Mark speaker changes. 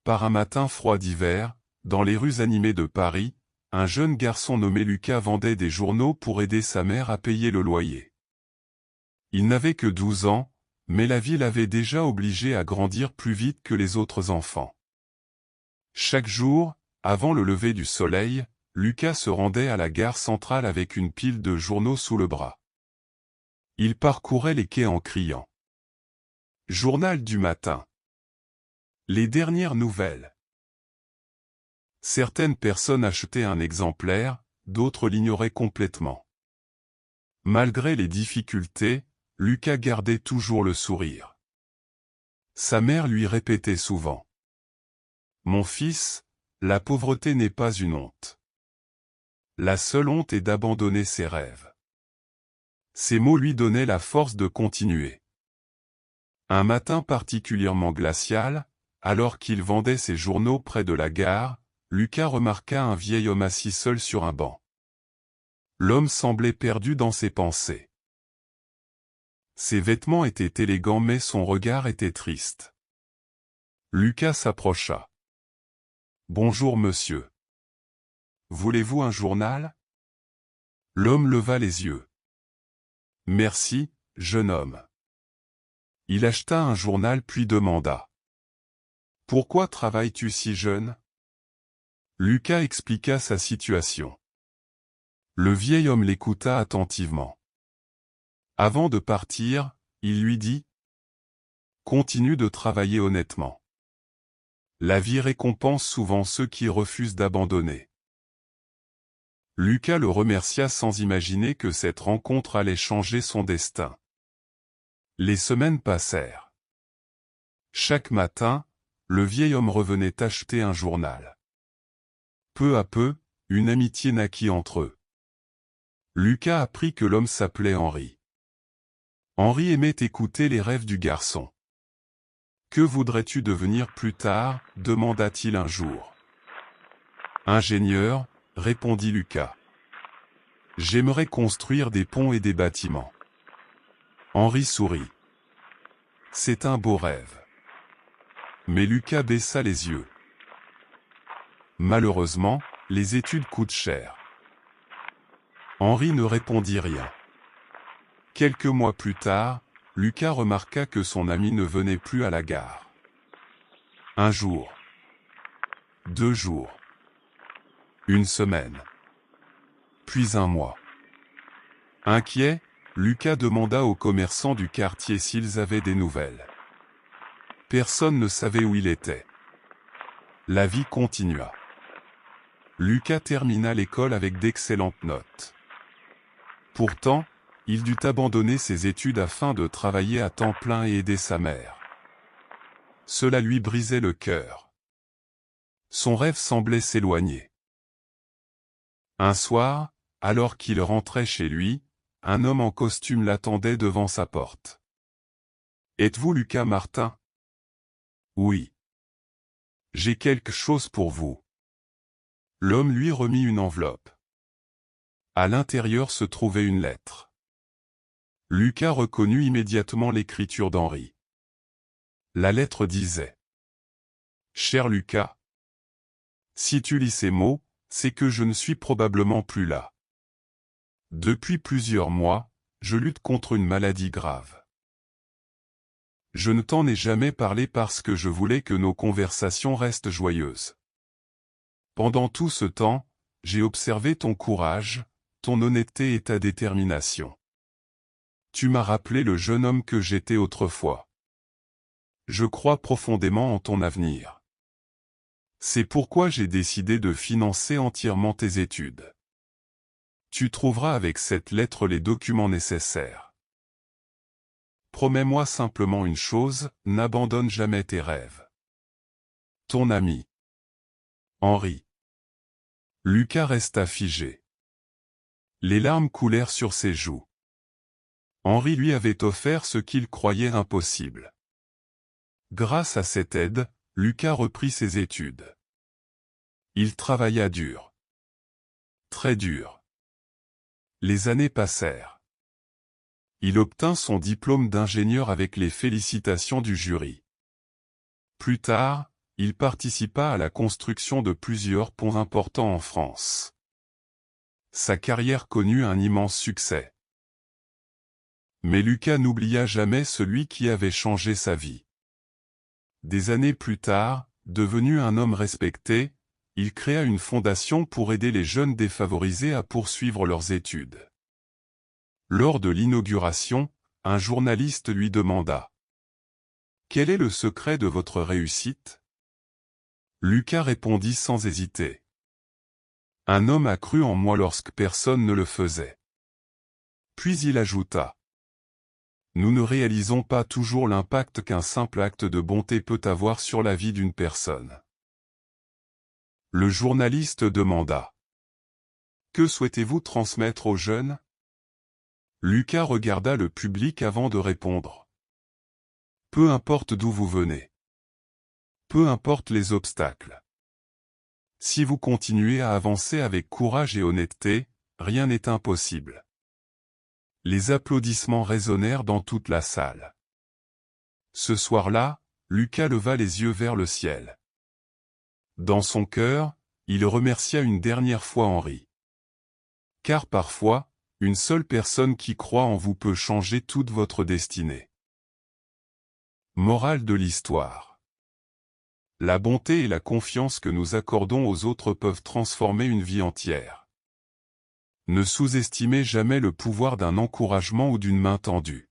Speaker 1: par un matin froid d'hiver, dans les rues animées de Paris, un jeune garçon nommé Lucas vendait des journaux pour aider sa mère à payer le loyer. Il n'avait que 12 ans, mais la vie l'avait déjà obligé à grandir plus vite que les autres enfants. Chaque jour, avant le lever du soleil, Lucas se rendait à la gare centrale avec une pile de journaux sous le bras. Il parcourait les quais en criant. Journal du matin. Les dernières nouvelles. Certaines personnes achetaient un exemplaire, d'autres l'ignoraient complètement. Malgré les difficultés, Lucas gardait toujours le sourire. Sa mère lui répétait souvent. « Mon fils, la pauvreté n'est pas une honte. La seule honte est d'abandonner ses rêves. » Ces mots lui donnaient la force de continuer. Un matin particulièrement glacial, alors qu'il vendait ses journaux près de la gare, Lucas remarqua un vieil homme assis seul sur un banc. L'homme semblait perdu dans ses pensées. Ses vêtements étaient élégants mais son regard était triste. Lucas s'approcha. « Bonjour monsieur. Voulez-vous un journal ?» L'homme leva les yeux. « Merci, jeune homme. » Il acheta un journal puis demanda. « Pourquoi travailles-tu si jeune ?» Lucas expliqua sa situation. Le vieil homme l'écouta attentivement. Avant de partir, il lui dit « Continue de travailler honnêtement. La vie récompense souvent ceux qui refusent d'abandonner. » Lucas le remercia sans imaginer que cette rencontre allait changer son destin. Les semaines passèrent. Chaque matin, le vieil homme revenait acheter un journal. Peu à peu, une amitié naquit entre eux. Lucas apprit que l'homme s'appelait Henri. Henri aimait écouter les rêves du garçon. « Que voudrais-tu devenir plus tard ?» demanda-t-il un jour. « Ingénieur, » répondit Lucas. « J'aimerais construire des ponts et des bâtiments. » Henri sourit. « C'est un beau rêve. » Mais Lucas baissa les yeux. Malheureusement, les études coûtent cher. Henri ne répondit rien. Quelques mois plus tard, Lucas remarqua que son ami ne venait plus à la gare. Un jour. 2 jours. Une semaine. Puis un mois. Inquiet, Lucas demanda aux commerçants du quartier s'ils avaient des nouvelles. Personne ne savait où il était. La vie continua. Lucas termina l'école avec d'excellentes notes. Pourtant, il dut abandonner ses études afin de travailler à temps plein et aider sa mère. Cela lui brisait le cœur. Son rêve semblait s'éloigner. Un soir, alors qu'il rentrait chez lui, un homme en costume l'attendait devant sa porte. « Êtes-vous Lucas Martin ?»« Oui. J'ai quelque chose pour vous. » L'homme lui remit une enveloppe. À l'intérieur se trouvait une lettre. Lucas reconnut immédiatement l'écriture d'Henri. La lettre disait « Cher Lucas, si tu lis ces mots, c'est que je ne suis probablement plus là. Depuis plusieurs mois, je lutte contre une maladie grave. Je ne t'en ai jamais parlé parce que je voulais que nos conversations restent joyeuses. Pendant tout ce temps, j'ai observé ton courage, ton honnêteté et ta détermination. Tu m'as rappelé le jeune homme que j'étais autrefois. Je crois profondément en ton avenir. C'est pourquoi j'ai décidé de financer entièrement tes études. Tu trouveras avec cette lettre les documents nécessaires. Promets-moi simplement une chose, n'abandonne jamais tes rêves. Ton ami. Henri. Lucas resta figé. Les larmes coulèrent sur ses joues. Henri lui avait offert ce qu'il croyait impossible. Grâce à cette aide, Lucas reprit ses études. Il travailla dur. Très dur. Les années passèrent. Il obtint son diplôme d'ingénieur avec les félicitations du jury. Plus tard, il participa à la construction de plusieurs ponts importants en France. Sa carrière connut un immense succès. Mais Lucas n'oublia jamais celui qui avait changé sa vie. Des années plus tard, devenu un homme respecté, il créa une fondation pour aider les jeunes défavorisés à poursuivre leurs études. Lors de l'inauguration, un journaliste lui demanda : « Quel est le secret de votre réussite ?» Lucas répondit sans hésiter : « Un homme a cru en moi lorsque personne ne le faisait. » Puis il ajouta : « Nous ne réalisons pas toujours l'impact qu'un simple acte de bonté peut avoir sur la vie d'une personne. » Le journaliste demanda : « Que souhaitez-vous transmettre aux jeunes ?» Lucas regarda le public avant de répondre : « Peu importe d'où vous venez. Peu importe les obstacles. Si vous continuez à avancer avec courage et honnêteté, rien n'est impossible. » Les applaudissements résonnèrent dans toute la salle. Ce soir-là, Lucas leva les yeux vers le ciel. Dans son cœur, il remercia une dernière fois Henri. Car parfois, une seule personne qui croit en vous peut changer toute votre destinée. Morale de l'histoire. La bonté et la confiance que nous accordons aux autres peuvent transformer une vie entière. Ne sous-estimez jamais le pouvoir d'un encouragement ou d'une main tendue.